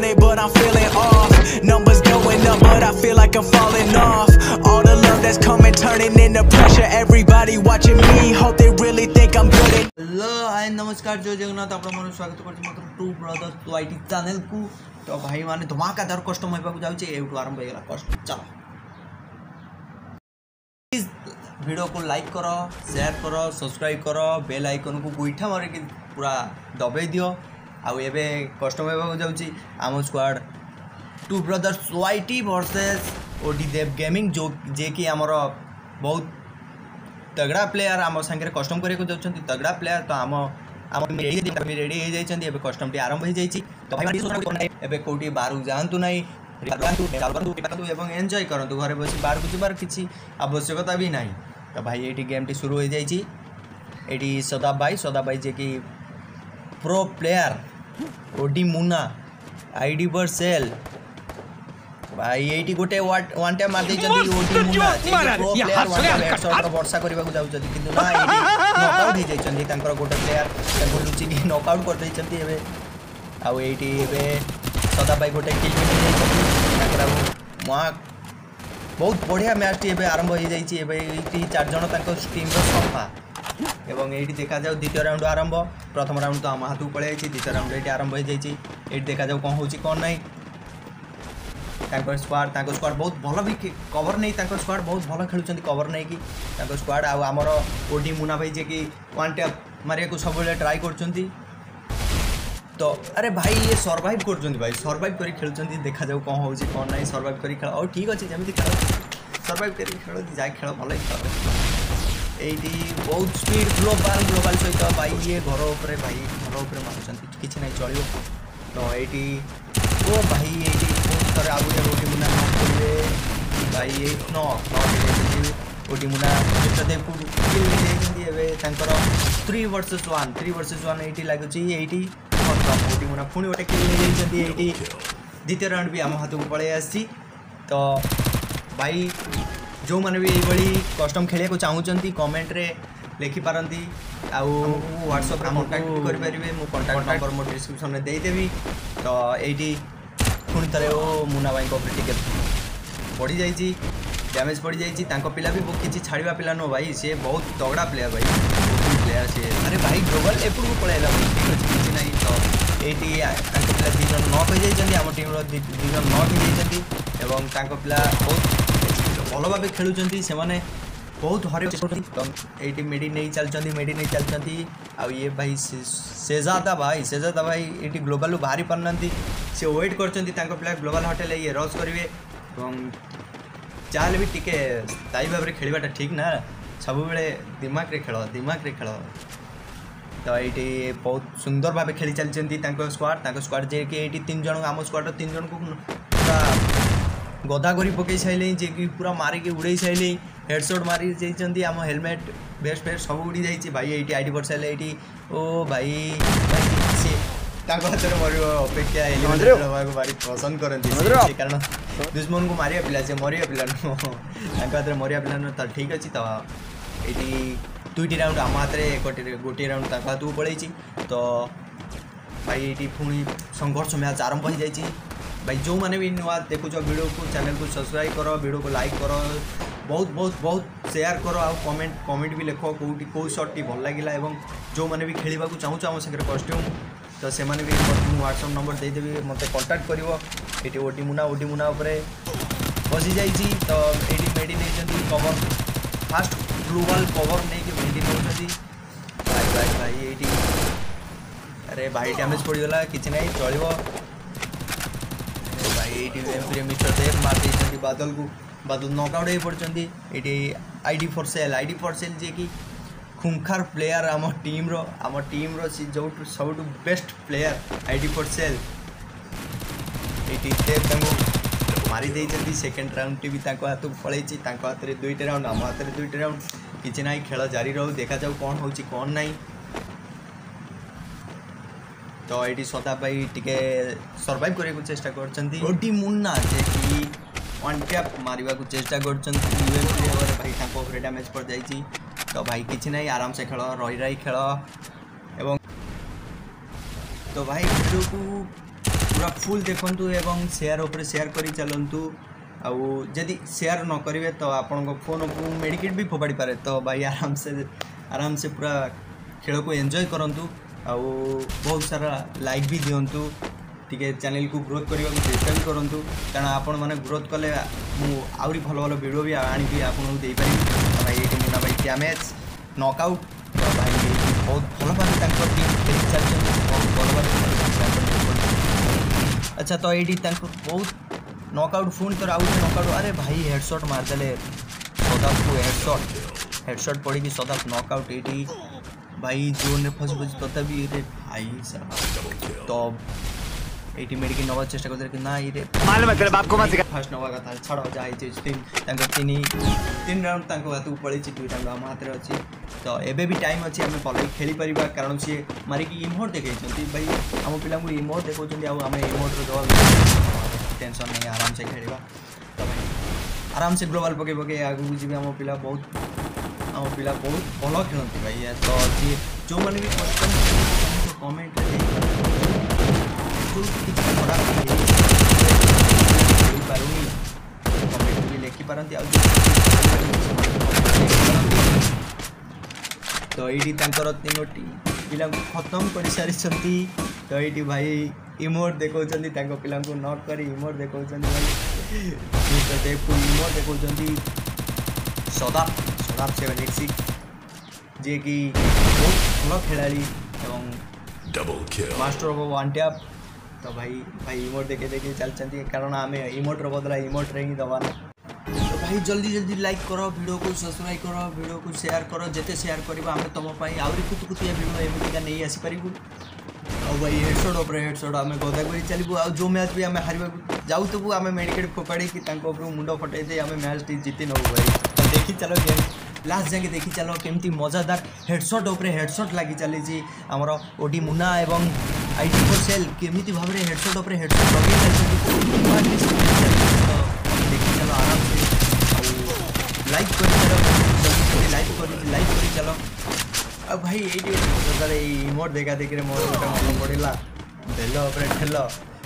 it, but I'm feeling off. Numbers going up, but I feel like I'm falling off. All the love that's coming, turning into pressure. Everybody watching me, hope they really think I'm good at. Hello hi नमस्कार जय जगन्नाथ आपन स्वागत करछि मात्र to brothers YT channel को। तो भाई माने धमाकादार कस्टम होइबा को जाउछि एठू आरंभ होइगला कस्ट। चलो प्लीज वीडियो को लाइक करो, शेयर करो, सब्सक्राइब करो, बेल आइकन को गुइठा मारे कि पूरा दबाई दियो। आउ एबे कस्टम होइबा को जाउछि आम squad two brothers YT versus OD Dev gaming जो जे कि हमर बहुत तगड़ा प्लेयर आम सागर कस्टम करने को जाऊँच तगड़ा प्लेयर। तो आम रेडी हो जाइए कस्टम टी आरंभ हो जाइए। तो भाई कौटी बाहर जातु ना एवं एंजॉय करूँ घरे बस बाहर को जबार किसी आवश्यकता भी ना। तो भाई ये गेम टी शुरू हो जाइए। ये सदाब भाई जे कि pro player OD Muna ID पर सेल भाई ये गोटे वन टाइम मार देछथि OD Muna pro player one time headshot वर्षा करबा को जाउछथि किंतु ना नॉकआउट हो जाइछथि तांकर गोटे प्लेयर तांको लुचि कि नॉकआउट कर दैछथि एबे आउ एटी एबे सदा भाई गोटे किल भी दैछथि तांकर मा बहुत बढ़िया मैच टी एबे आरंभ हो जाइछि। एबे एटी चार जण तांको टीम रो सफा एवं एटी देखा जाउ द्वितीय राउंड आरंभ। प्रथम राउंड तो हम हाथू पळे आइछि, द्वितीय राउंड एटी आरंभ हो जाइछि। एटी देखा जाउ कोन होछि कोन नै। स्क्वाड बहुत भल भी कवर नहीं, स्क्वाड बहुत भल खेलुंट कवर नहीं कि स्क्वाड आमर ओडी मुना भाई जे कि वन टैप मारे को सब ट्राई कर। तो अरे भाई ये सर्वाइव कर भाई सर्वाइव कर खेलुंट देखा जाऊ कौन हो कौन ना सर्वाइव कर खेल और ठीक अच्छे जमी खेल सर्वाइव कर खेल जाए खेल भल खेल ये बहुत स्पीड ग्लोबाल सहित भाई ये घर उपर भाई घर उपर मारुंट किसी ना चलो। तो ये ओ भाई ये थोड़े आगे ओडी मुना करेंगे भाई ये ओडी मुना देव को किल 3 वर्सेस 1 ये लगुच ये ओडी मुना पुणी गोटे किल ये द्वितीय राउंड भी आम हाथ को पलि आसी। तो भाई जो मैंने भी ये कस्टम खेलिया को चाहूँगी कमेंट रे लिखिपारती आउ व्हाट्सएप कॉन्टैक्ट भी करेंगे मो कॉन्टैक्ट नंबर मो डिस्क्रिप्शन में देदेवी। तो ये पुणी थे वो मुना भाई टिके बढ़ी जाइए डैमेज पड़ जाइए पिला भी किसी छाड़ा पिला नो भाई सी बहुत तगड़ा प्लेयर भाई प्लेयर सी। अरे भाई ग्लोबल एपट को पलैला भाई ठीक अच्छे किसी ना। तो ये पिला 2 जन नॉक हो जाइए आम टीम 2 जन नॉक हो जाइए पिला बहुत भल भाव खेलुंट से बहुत हरे। तो ये मेडी नहीं चलती आउ ये भाई सेजादा भाई ये ग्लोबाल बाहरी पारना से वेट कर पिला ग्लोबाल होटेल ये रश करेंगे चाहे भी टी स्थायी भाव में खेलवाटा ठीक ना सब बेले दिमाग रे खेल। तो ये बहुत सुंदर भाव खेली चलती स्क्वाड जे कि 3 जन आम स्क्वाड 3 जन को पूरा गदा कर पकई सारे जे कि पूरा मारिक उड़े सारे हेडशॉट मारी जाइए आम हेलमेट बेस्ट सब उड़ी जाइए भाई ये आईडी पर सारे ये ओ भाई हाथ में मर अपेक्षा भारी पसंद करती कारण दुश्मन को मारिया पिला से मरिया पिला हाथ में मरिया पिला तो ठीक अच्छे। तो ये 2टी राउंड आम हाथ में गोटे राउंड हाथ को पलि। तो भाई ये पुणी संघर्ष मैच आरंभ हो जाइए। भाई जो मैंने भी नुआ देखुच वीडियो को चैनल को सब्सक्राइब करो, वीडियो को लाइक करो, बहुत बहुत बहुत शेयर करो आ कमेंट भी लिख कौ शॉट टी भल लगे और जो मैंने भी खेलवा को चाहूँ आम सागर कस्ट्यूम तो से भी व्हाट्सएप नंबर देदेवी मत कॉन्टैक्ट कर। ये ओडी मुना बसी जाइए। तो ये मेडी नहीं कवर फास्ट ग्लोबाल कवर नहीं मेडी नहीं भाई ये अरे भाई डैमेज पड़गला किसी ना चलो भाई ये मिस्टर देव मार दी बादल नॉकआउट हो पड़ती। ये आईडी फॉर सेल जे कि खुंखार प्लेयर आम टीम रो जो सब best player ID for sale ये देव मारी देइछथि। सेकेंड राउंड टी भी हाथ को पलि हाथ में 2टी राउंड आम हाथ में 2टी राउंड किसी ना खेल जारी रहू देखा जाऊ कौन हो कौन ना। तो ये सदा भाई टिके सर्वाइव करने को चेष्टा कर मुन्ना जे कि वन टैप मारिबा को चेष्टा कर भाई डैमेज पड़ जाइए। तो भाई किसी ना आराम से खेल रही खेल एवं तो भाई वीडियो को पूरा फुल देखंतु एवं शेयर ऊपर शेयर करी चलंतु आउ जदि शेयर न करेंगे तो आपण फोन को मेडिकेट भी फोपाड़ी पारे तो भाई आराम से पूरा खेल को एंजॉय करंतु आउ बहुत सारा लाइक भी दिंतु टी चैनल को ग्रोथ करने को चेष्टा भी करूँ कारण आपण मैंने ग्रोथ कले मुझे भल भल वीडियो भी आनी आपको दे पारि भाई ये मुन्ना भाई डैमेज नॉकआउट तो भाई बहुत भल भाव टीम चलते बहुत भल भाव। अच्छा तो ये बहुत नॉकआउट पुणी तो आउट नॉकआउट अरे भाई हेडशॉट मारदे सदाफ को हेडशॉट पड़ी कि सदाफ नॉकआउट ये भाई जोन में फस फस तथापि ये भाई तो ये मेडिकेट नवा चेष्टा करते ना ये फास्ट नवा कथा छाड़ जाए तीन राउंड हाथ पड़ी दुईटा आम हाथ में अच्छी तो एबे भी टाइम अच्छी आम भल खेली पार कारण सी मारिकी इमोट देखते भाई आम पिला इमोट देखते आम इमोट जवाब टेंशन नहीं आराम से खेलवा तो भाई आराम से ग्लोबाल पके पके आगू जी आम पिला बहुत भल खेलती भाई तो सी जो मैंने भी कमेंट कमेंट भी लिखि पारती तो ये तीनोटी पिला खत्म कर सारी तो ये भाई इमोट देखा पिला नॉक कर इमोट देखा भाई इमोट देखा सदाफ 786 जे कि बहुत भल खेलाड़ी मास्टर ऑफ वन टैप तो भाई इमोट देखे चलते कारण आम इमोटर बदला इमोट रे ही दबा तो भाई जल्दी लाइक करो वीडियो को सब्सक्राइब करो वीडियो को शेयर करो जिते शेयर करवा आम तुम आहरी कुतकुतिया वीडियो एमतीका नहीं आसीपारू और भाई हेडशॉट आम गदा कर चलू आ जो मैच भी आम हार जाऊँ आम मेडिकेट फोपाड़ी कि मुंड फटे दे आम मैच टी जीति नबू भाई देखी चलो गेम लास्ट जाके देखी चलो केमती मजादार हेडशॉट उपर हेडशॉट लगी चली आमर ओडी मुन्ना एवं ID4Cell केमिति भाव में हेडशॉट उपर हेडशॉट लगे देखी चलो आराम से लाइक कर लाइक कर चलो अब भाई ये इमोट देखा देखिए मोर गोटे मन पड़ा ढेल ठेल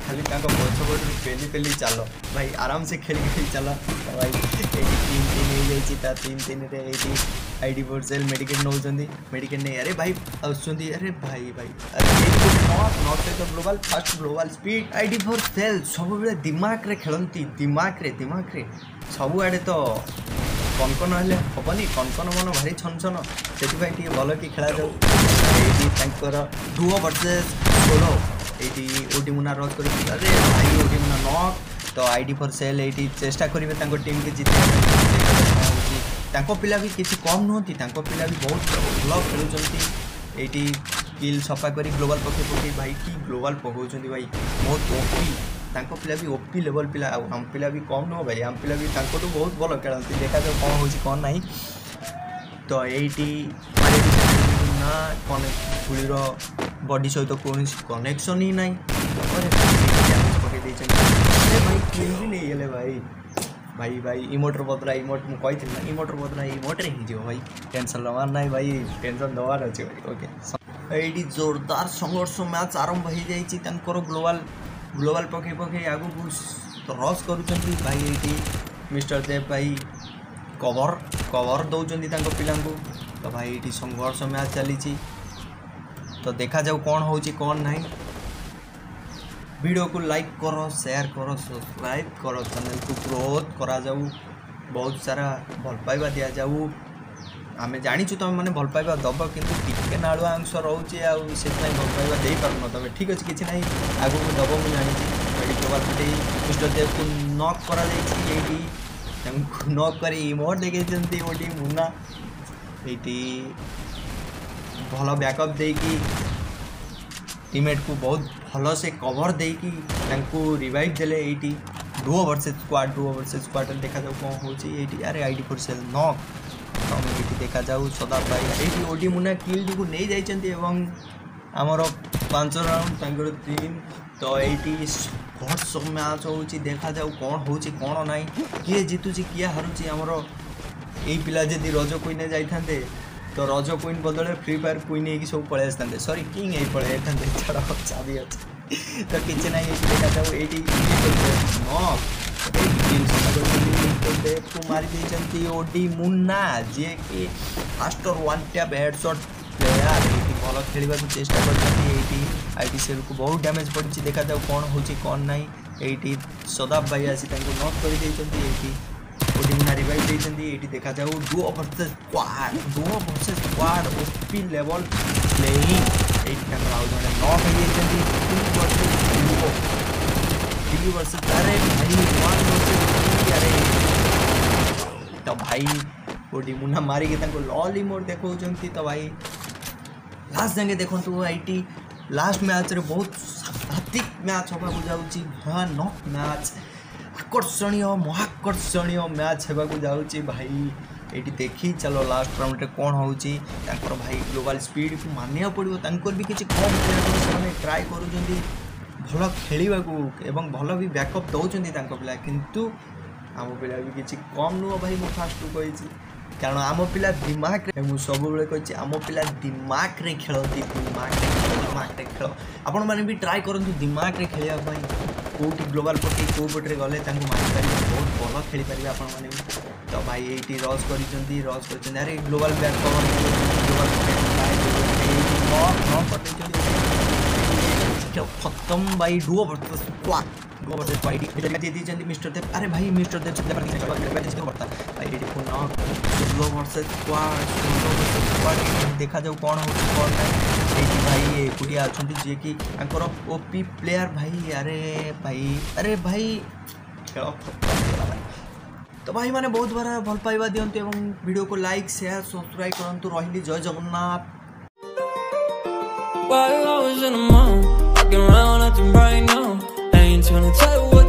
खाली पछपटू पेली चल भाई आराम से खेल चल भाई ये 3-3 ID4Cell मेडिकेट नौ मेडिकेट नहीं अरे भाई अरे भाई नॉट तो global fast global speed ID4Cell सब बेले दिमाग रे खेलती दिमाग रे सब आड़े तो कनकन हेल्ले हेनी कनकन मन भारी छन से भल कि खेला जाऊ डुओ वर्सेस सोलो ये ओडी मुना रद कर अरे भाई ओडी मुना नॉक तो ID4Cell ये चेष्टा करेंगे टीम के जीत पिला भी किसी कम नुहति पिला भी बहुत भल खेलुंट ये किल सफा कर ग्लोबाल पके भाई कि ग्लोबाल पकाउं भाई बहुत ओपी पिला भी ओपी लेवल पिला आम पिला भी कम नुह भाई आम पिला भी बहुत भल खेलती देखा जाए कौन हो कौन ना तो ये ना गुड़ीर बॉडी सहित कौन कनेक्शन ही ना पकई भाई किल भी नहीं गले भाई इमोटर बदला इमोट मुझे ना इमोटर बदला इमोटे ही जो भाई टेंशन लवार ना भाई टेंशन दबार अच्छे भाई ओके ये जोरदार संघर्ष मैच आरंभ हो जाए ग्लोबाल पके आगू रस करुँच भाई ये मिस्टर देव भाई कवर दौरान पिला तो भाई ये संघर्ष मैच चली तो देखा जाऊ कौन हो कौन ना वीडियो को लाइक करो शेयर करो सब्सक्राइब करो चैनल को ग्रोथ करा जाऊ बहुत सारा भल पाइबा दि जाऊ आम जाचु तुम मैंने भल पाइबा दब कि नाड़ुआ अंश रोचे से भल पाइबा दे पार तुम ठीक अच्छे किसी ना आगू दब मुझे जानी ग्लोबाल पटे मिस्टर देव को नॉक करा नॉक कर इमोट देखे ओडी मुन्ना ये भल बैकअप देकी टीममेट को बहुत भल से कवर देकी रिवाइव देले ये डुओ वर्सेस स्क्वाड देखा जाऊ कौन हो अरे ID4Cell नॉक ये देखा जाऊ सदा भाई ये ओडी मुन्ना किल को नहीं जाइए आमर 5 राउंड 3 तो ये बहुत मैच हो देखा जाऊ कौन हो कौन ना किए जीतुची किए हारुची आमर यही पिला जदि रज क्वीन जाते तो रज क्वीन बदले फ्री फायर क्वीन होगी सब पलि आसते सॉरी किंग यही पलि छाड़ चाबी अच्छे तो किसी ना देखा जाऊ ये को मारी ओडी मुन्ना जी कि faster one tap headshot player ये भल खेल चेष्टा कर को बहुत डैमेज पड़ी देखा जाऊ कौन हो कौन ना ये सदाब भाई आसी नॉक कर ओडी मुन्ना रिवाइव देते ये देखा जाऊ Duo versus squad OP level playing ये आउ जड़े नॉक वर्सेस अरे भाई वन वर्सेस अरे तो भाई ओडी मुन्ना मारिक लॉली मोड देखो तो भाई लास्ट जाए देखो आई लास्ट मैच रे बहुत सांघातिक मैच होगा जाऊँगी भयानक मैच आकर्षणीय महाकर्षणीय मैच होगा जाऊँगी भाई ये देखी चलो लास्ट राउंड रे कौन हो भाई ग्लोबल स्पीड को मानिया पड़ो तंकर भी किसी कम से ट्राए कर भल खेल भल भी बैकअप दौरान पिला किंतु आम पिला भी किसी कम नुह भाई मुझे फास्ट कही कारण आम पिला दिमाग रे मुझे सब कही आम पिला दिमाग रे खेलती दिमाग रे खेल आपण मैंने भी ट्राए करूँ दिमाग रे खेलने कौटी ग्लोबल पटे कौ पटे गले मारिपारे बहुत भल खेल पारे आपण भी तो भाई ये रस कर अरे ग्लोबल बैक खत्म भाई डुओ वर्सेस स्क्वाड मिस्टर देव अरे भाई मिस्टर देव भाई देखा जाऊ कौन हो कौन नहीं भाई एकुटिया अच्छा जी कि ओपी प्लेयर भाई अरे भाई तो भाई मैंने बहुत बार भल पाइबा दिंतु वीडियो को लाइक शेयर सब्सक्राइब करंतु रहिली जय Jagannath. While I was in the mall, walking around acting right now, I ain't tryna tell you what